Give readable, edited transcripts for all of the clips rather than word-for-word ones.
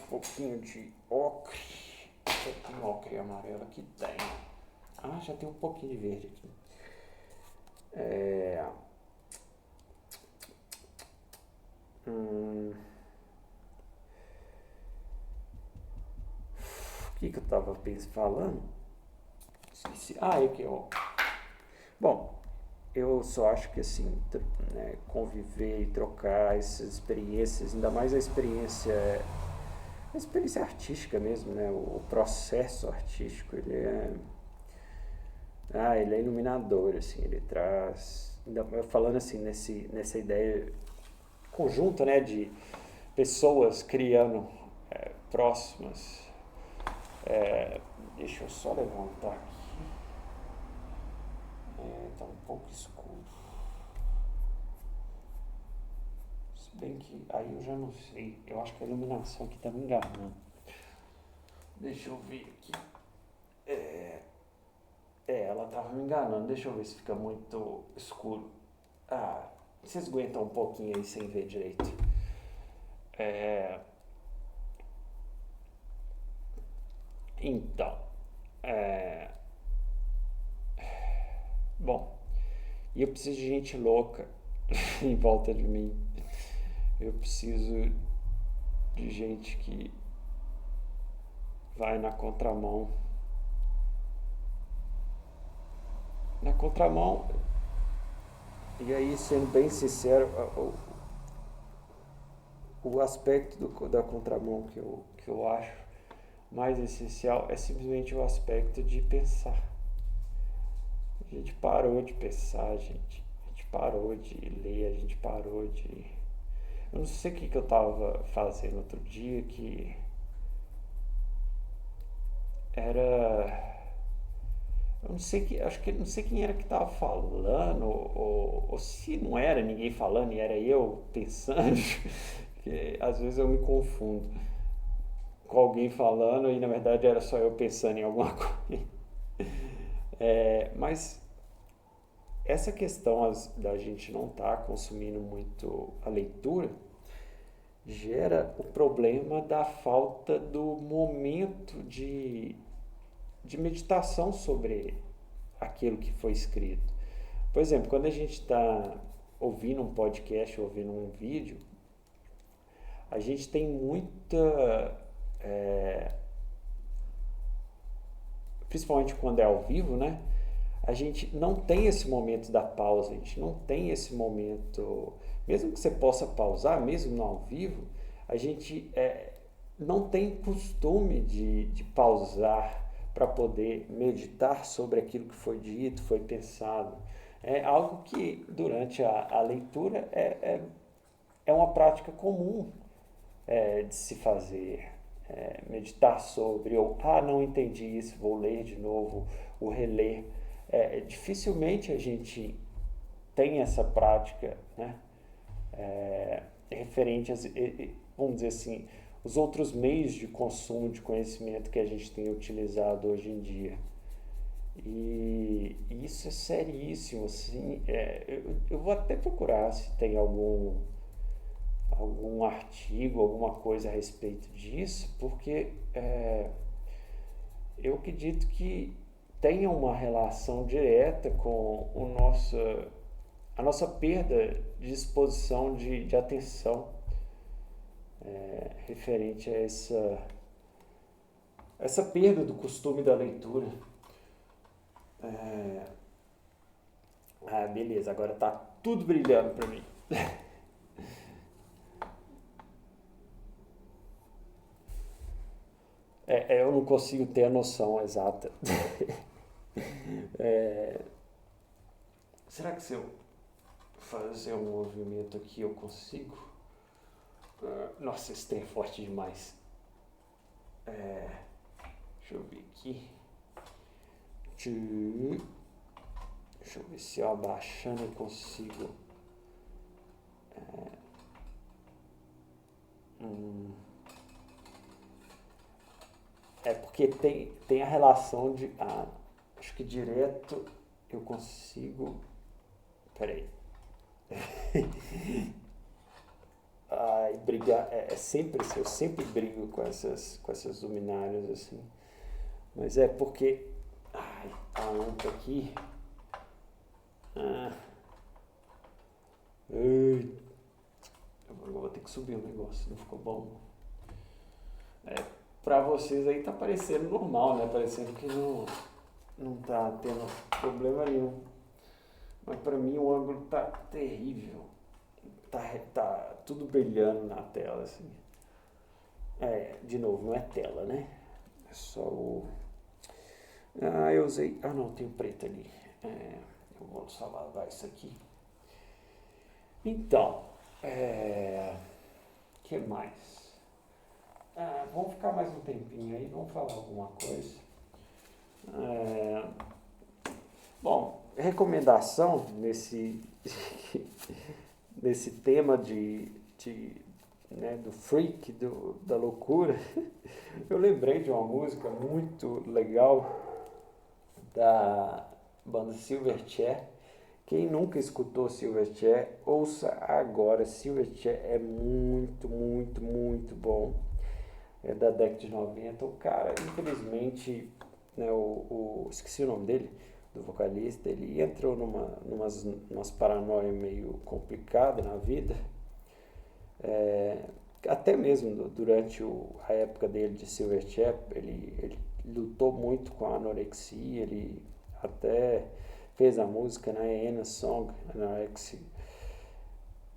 pouquinho de ocre. Já tem ocre amarelo aqui? Tem. Ah, já tem um pouquinho de verde aqui. O que eu tava falando? Esqueci. Ah, aqui, ó. Bom, eu só acho que assim, né, conviver e trocar essas experiências, ainda mais a experiência artística mesmo, né? O processo artístico, ele é iluminador, assim, ele traz, ainda falando assim nessa ideia conjunta, né, de pessoas criando próximas. Deixa eu só levantar aqui. Tá um pouco escuro. Se bem que aí eu já não sei. Eu acho que a iluminação aqui tá me enganando. Deixa eu ver aqui. Ela tava me enganando. Deixa eu ver se fica muito escuro. Ah, vocês aguentam um pouquinho aí sem ver direito. Então, bom, e eu preciso de gente louca em volta de mim. Eu preciso de gente que vai na contramão. Na contramão, e aí, sendo bem sincero, o aspecto da contramão que eu acho mais essencial é simplesmente o aspecto de pensar. A gente parou de pensar, gente. A gente parou de ler, a gente parou de. Eu não sei o que eu estava fazendo outro dia que era. Eu não sei que. Acho que não sei quem era que estava falando, ou se não era ninguém falando e era eu pensando. Que às vezes eu me confundo com alguém falando e na verdade era só eu pensando em alguma coisa. Mas essa questão da gente não estar consumindo muito a leitura gera o problema da falta do momento de meditação sobre aquilo que foi escrito. Por exemplo, quando a gente está ouvindo um podcast, ouvindo um vídeo, a gente tem muita. Principalmente quando é ao vivo, né? A gente não tem esse momento da pausa, a gente não tem esse momento. Mesmo que você possa pausar, mesmo no ao vivo, a gente não tem costume de pausar para poder meditar sobre aquilo que foi dito, foi pensado. É algo que durante a leitura é uma prática comum de se fazer. Meditar sobre, ou não entendi isso, vou ler de novo, ou reler. Dificilmente a gente tem essa prática, né? Referente a, vamos dizer assim, os outros meios de consumo de conhecimento que a gente tem utilizado hoje em dia. E isso é seríssimo, assim. Eu vou até procurar se tem algum artigo, alguma coisa a respeito disso, porque eu acredito que tenha uma relação direta com a nossa perda de disposição de atenção referente a essa perda do costume da leitura. Beleza, agora tá tudo brilhando para mim. Eu não consigo ter a noção exata. Será que se eu fazer um movimento aqui eu consigo? Nossa, esse trem é forte demais. Deixa eu ver aqui. Deixa eu ver se eu abaixando eu consigo. Porque tem a relação de. Acho que direto eu consigo. Peraí. Ai, brigar, é sempre assim, eu sempre brigo com essas luminárias assim. Mas é porque, ai, a lampa aqui, ah, ai, eu vou ter que subir o negócio, não ficou bom. É, pra vocês aí tá parecendo normal, né? Parecendo que não tá tendo problema nenhum. Mas pra mim o ângulo tá terrível. Tá tudo brilhando na tela, assim. É, de novo, não é tela, né? É só o. Ah, eu usei. Ah, não, tem o preto ali. É, eu vou só lavar isso aqui. Então, que mais? Ah, vamos ficar mais um tempinho aí, vamos falar alguma coisa. É, bom, recomendação nesse tema do freak, da loucura. Eu lembrei de uma música muito legal da banda Silverchair. Quem nunca escutou Silverchair, ouça agora. Silverchair é muito, muito, muito bom. É da década de 90. O cara, infelizmente, né, esqueci o nome dele, do vocalista, ele entrou numas paranoia meio complicada na vida. É, até mesmo durante a época dele de Silverchair, ele lutou muito com a anorexia, ele até fez a música, né, Anna Song, Anorexia.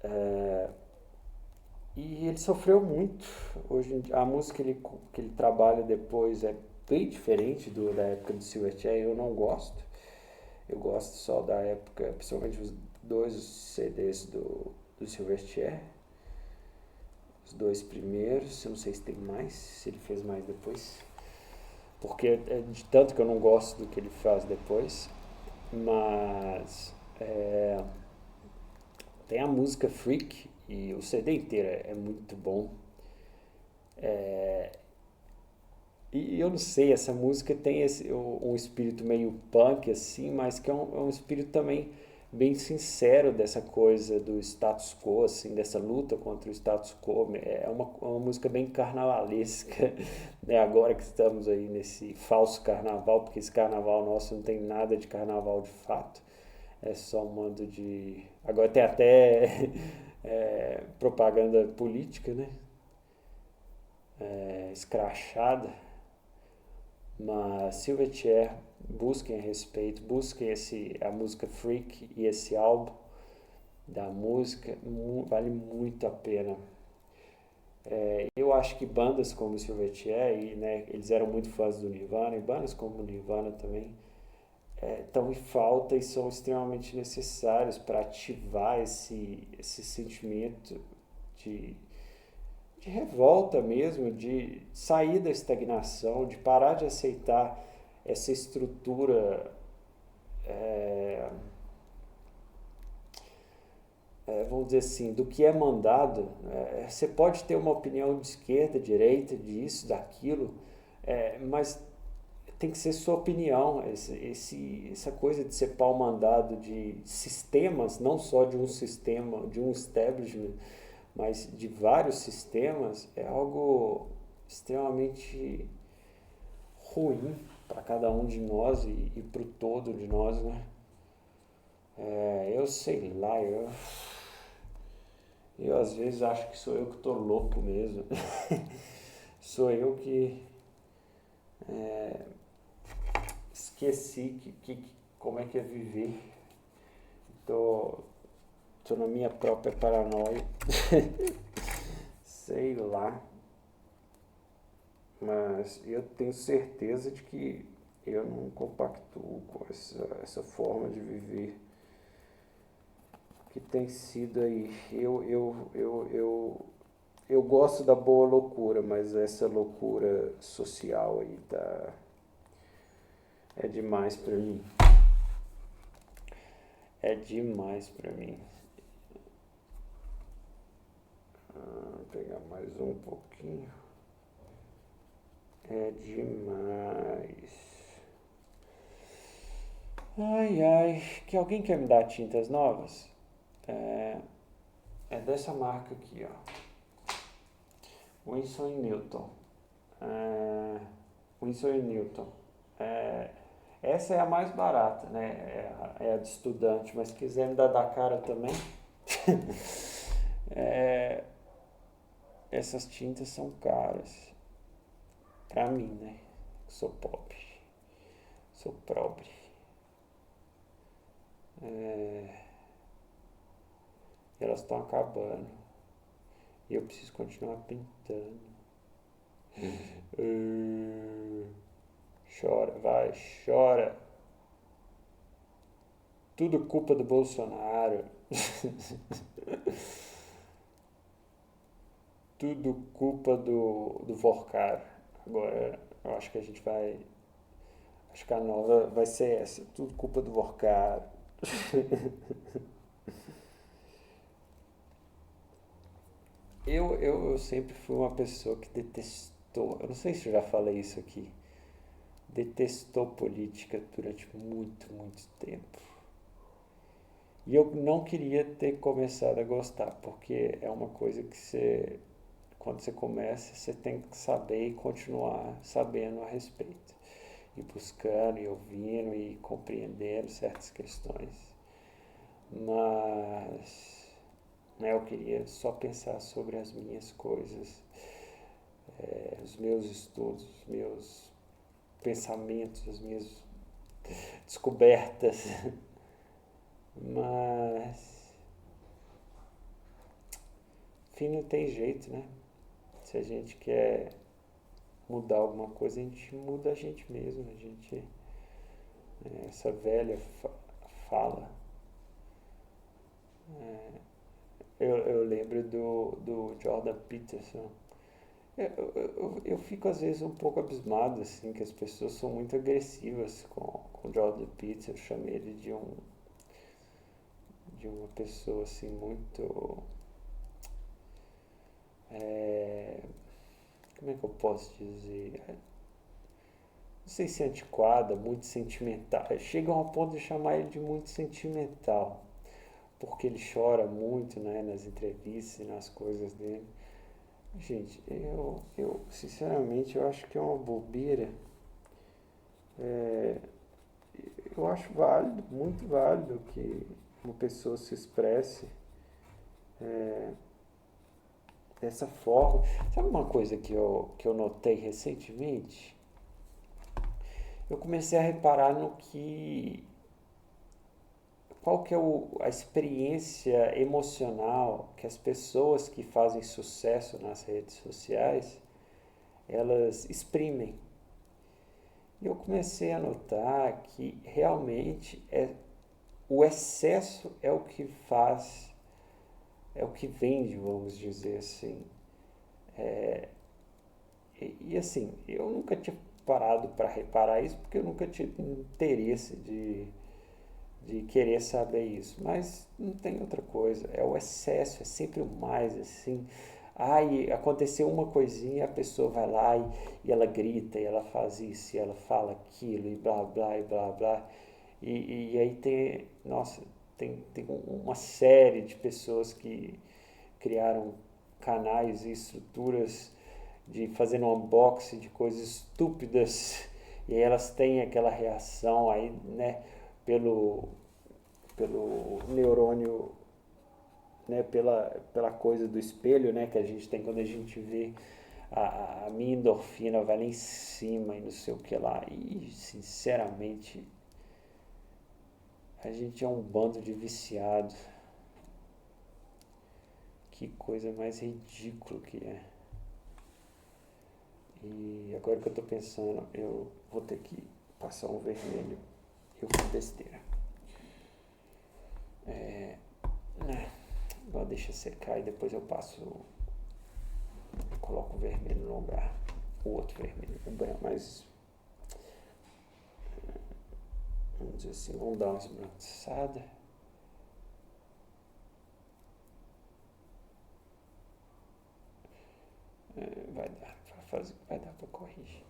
É, e ele sofreu muito. Hoje a música que ele trabalha depois é bem diferente da época do Silverchair. Eu não gosto. Eu gosto só da época, principalmente os dois CDs do Silverchair. Os dois primeiros. Eu não sei se tem mais, se ele fez mais depois. Porque é de tanto que eu não gosto do que ele faz depois. Mas tem a música Freak e o CD inteiro é muito bom. E eu não sei, essa música tem um espírito meio punk, assim, mas que é um espírito também bem sincero dessa coisa do status quo, assim, dessa luta contra o status quo. É uma música bem carnavalesca, né? Agora que estamos aí nesse falso carnaval, porque esse carnaval nosso não tem nada de carnaval de fato, é só um mando de. Agora tem até propaganda política, né? Escrachada. Mas Silverchair, busquem a respeito, busquem a música Freak e esse álbum da música, vale muito a pena. Eu acho que bandas como Silverchair, né, eles eram muito fãs do Nirvana, e bandas como Nirvana também estão em falta e são extremamente necessários para ativar esse sentimento de, de revolta mesmo, de sair da estagnação, de parar de aceitar essa estrutura, é, vamos dizer assim, do que é mandado. Você pode ter uma opinião de esquerda, direita, disso, daquilo, mas tem que ser sua opinião. Essa coisa de ser pau mandado de sistemas, não só de um sistema, de um establishment, mas de vários sistemas, é algo extremamente ruim para cada um de nós e para o todo de nós, né? Eu sei lá, eu às vezes acho que sou eu que tô louco mesmo. Sou eu que esqueci como é que é viver. Tô, tô na minha própria paranoia. Sei lá. Mas eu tenho certeza de que eu não compactuo com essa forma de viver que tem sido aí. Eu gosto da boa loucura, mas essa loucura social aí é demais pra mim. É demais pra mim. Vou pegar mais um pouquinho. É demais. Ai, ai. Que alguém quer me dar tintas novas? É, É dessa marca aqui, ó. Winsor e Newton. Winsor e Newton. É, essa é a mais barata, né? É a de estudante, mas se quiser me dar da cara também. É, essas tintas são caras. Pra mim, né? Sou pobre. Sou pobre. Elas estão acabando. E eu preciso continuar pintando. Chora, vai, chora. Tudo culpa do Bolsonaro. Tudo culpa do Vorcar. Agora, eu acho que a gente vai. Acho que a nova vai ser essa. Tudo culpa do Vorcar. Eu sempre fui uma pessoa que detestou. Eu não sei se eu já falei isso aqui. Detestou política durante muito, muito tempo. E eu não queria ter começado a gostar, porque é uma coisa que você, quando você começa, você tem que saber e continuar sabendo a respeito. E buscando, e ouvindo, e compreendendo certas questões. Mas né, eu queria só pensar sobre as minhas coisas, os meus estudos, os meus pensamentos, as minhas descobertas. Mas, enfim, não tem jeito, né? Se a gente quer mudar alguma coisa, a gente muda a gente mesmo. A gente, essa velha fala. Eu lembro do Jordan Peterson. Eu fico às vezes um pouco abismado, assim, que as pessoas são muito agressivas com o Jordan Peterson. Eu chamei ele de uma pessoa, assim, muito... é, como é que eu posso dizer? Não sei se é antiquada, muito sentimental. Chega a um ponto de chamar ele de muito sentimental, porque ele chora muito, né, nas entrevistas e nas coisas dele. Gente, eu sinceramente eu acho que é uma bobeira. É, eu acho válido, muito válido que uma pessoa se expresse dessa forma. Sabe uma coisa que eu notei recentemente? Eu comecei a reparar no que qual que é a experiência emocional que as pessoas que fazem sucesso nas redes sociais elas exprimem. E eu comecei a notar que realmente o excesso é o que faz, é o que vende, vamos dizer assim. E assim, eu nunca tinha parado para reparar isso porque eu nunca tive interesse de querer saber isso. Mas não tem outra coisa. É o excesso, é sempre o mais assim. Ai, aconteceu uma coisinha, a pessoa vai lá e ela grita, e ela faz isso, e ela fala aquilo, e blá blá, e blá blá. E aí tem, nossa, tem uma série de pessoas que criaram canais e estruturas de fazendo um unboxing de coisas estúpidas, e aí elas têm aquela reação aí, né, pelo, pelo neurônio, né, pela coisa do espelho, né, que a gente tem quando a gente vê a minha endorfina vai lá em cima e não sei o que lá. E sinceramente, a gente é um bando de viciados. Que coisa mais ridícula que é. E agora que eu tô pensando, eu vou ter que passar um vermelho. Eu fiz besteira. É, né? Agora deixa secar e depois eu passo. Eu coloco o vermelho no lugar. O outro vermelho, o branco, mas vamos dizer assim, vamos dar uma esbranquiçada. Vai dar pra fazer, vai dar pra corrigir.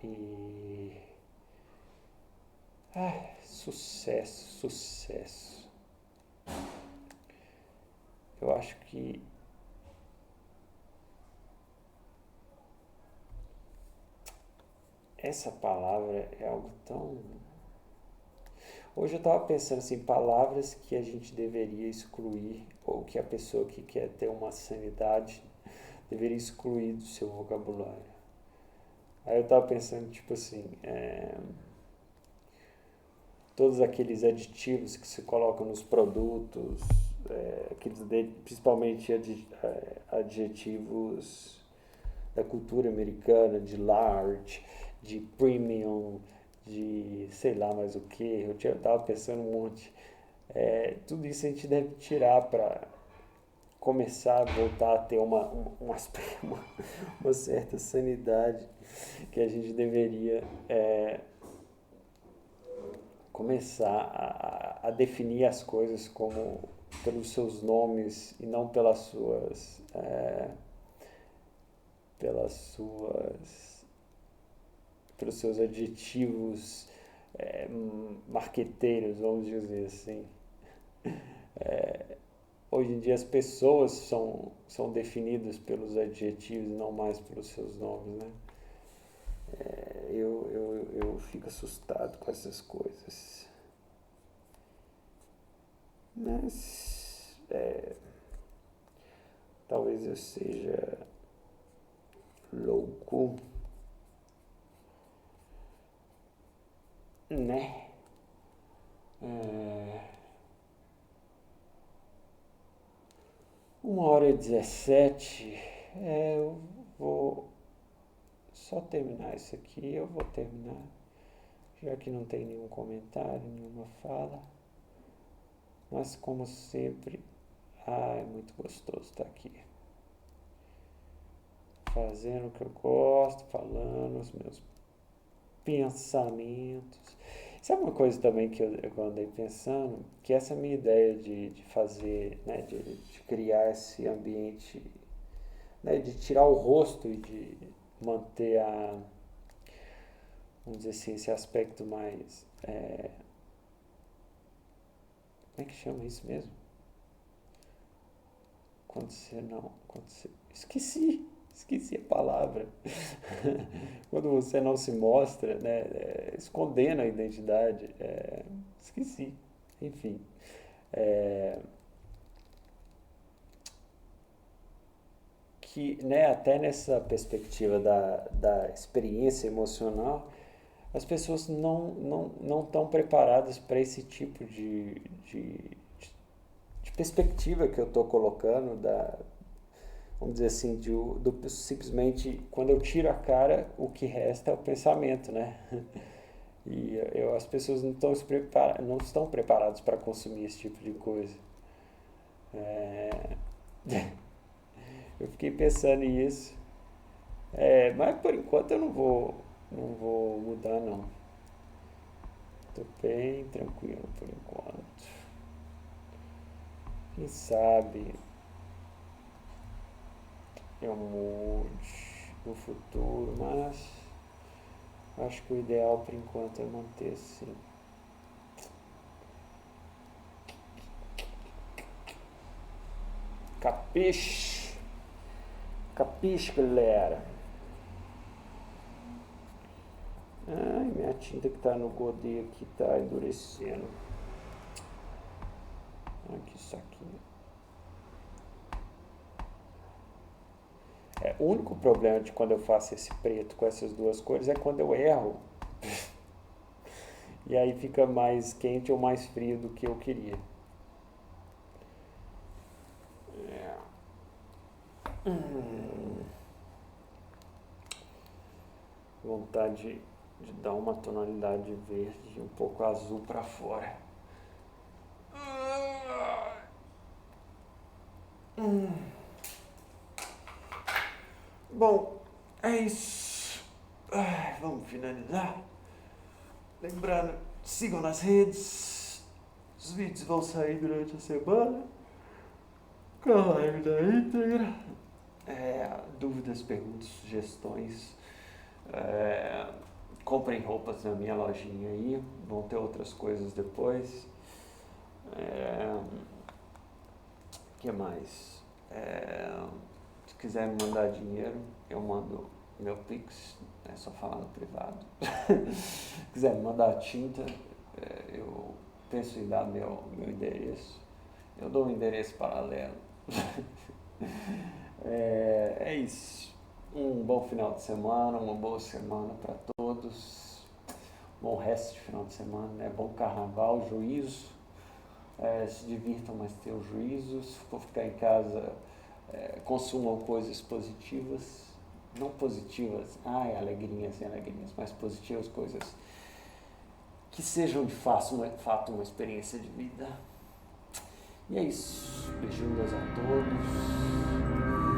E. Sucesso, sucesso. eu acho que essa palavra é algo tão... Hoje eu estava pensando assim, palavras que a gente deveria excluir, ou que a pessoa que quer ter uma sanidade deveria excluir do seu vocabulário. Aí eu estava pensando, tipo assim, todos aqueles aditivos que se colocam nos produtos, principalmente adjetivos da cultura americana, de large, de premium, de sei lá mais o que. Eu estava pensando um monte. Tudo isso a gente deve tirar para começar a voltar a ter uma certa sanidade que a gente deveria começar a definir as coisas como pelos seus nomes e não pelos seus adjetivos marqueteiros, vamos dizer assim. Hoje em dia as pessoas são definidas pelos adjetivos e não mais pelos seus nomes, né? Eu fico assustado com essas coisas. Mas talvez eu seja louco, né? 1h17. Eu vou só terminar isso aqui. Eu vou terminar, já que não tem nenhum comentário, nenhuma fala. Mas como sempre, é muito gostoso estar aqui, fazendo o que eu gosto, falando os meus pensamentos. Sabe uma coisa também que eu andei pensando? Que essa minha ideia de fazer, né, de criar esse ambiente, né, de tirar o rosto e de manter vamos dizer assim, esse aspecto mais, como é que chama isso mesmo? Esqueci a palavra. Quando você não se mostra, né, escondendo a identidade, esqueci, enfim. Que, né, até nessa perspectiva da experiência emocional, as pessoas não estão preparadas para esse tipo de perspectiva que eu estou colocando, vamos dizer assim, simplesmente quando eu tiro a cara, o que resta é o pensamento, né? E as pessoas não estão preparadas para consumir esse tipo de coisa. Eu fiquei pensando nisso. Mas por enquanto eu não vou mudar não. Tô bem tranquilo por enquanto. Quem sabe eu mude no futuro, mas acho que o ideal por enquanto é manter assim. Capiche? Capiche, galera? Ai, minha tinta que tá no godê aqui tá endurecendo. Ai, que saquinho. O único problema de quando eu faço esse preto com essas duas cores é quando eu erro. E aí fica mais quente ou mais frio do que eu queria. Vontade de dar uma tonalidade verde um pouco azul para fora. Bom, é isso. Vamos finalizar. Lembrando, sigam nas redes. Os vídeos vão sair durante a semana. Com a live da íntegra. Dúvidas, perguntas, sugestões. Comprem roupas na minha lojinha aí. Vão ter outras coisas depois. que mais? Se quiser me mandar dinheiro, eu mando meu Pix, é só falar no privado. Se quiser me mandar tinta, eu penso em dar meu endereço. Eu dou um endereço paralelo. É isso. Um bom final de semana, uma boa semana para todos. Bom resto de final de semana, né? Bom carnaval, juízo. Se divirtam, mas tenham juízo. Se for ficar em casa, consumam coisas positivas. Não positivas, alegrinhas e alegrinhas, mas positivas, coisas que sejam de fato uma experiência de vida. E é isso. Beijinhos a todos.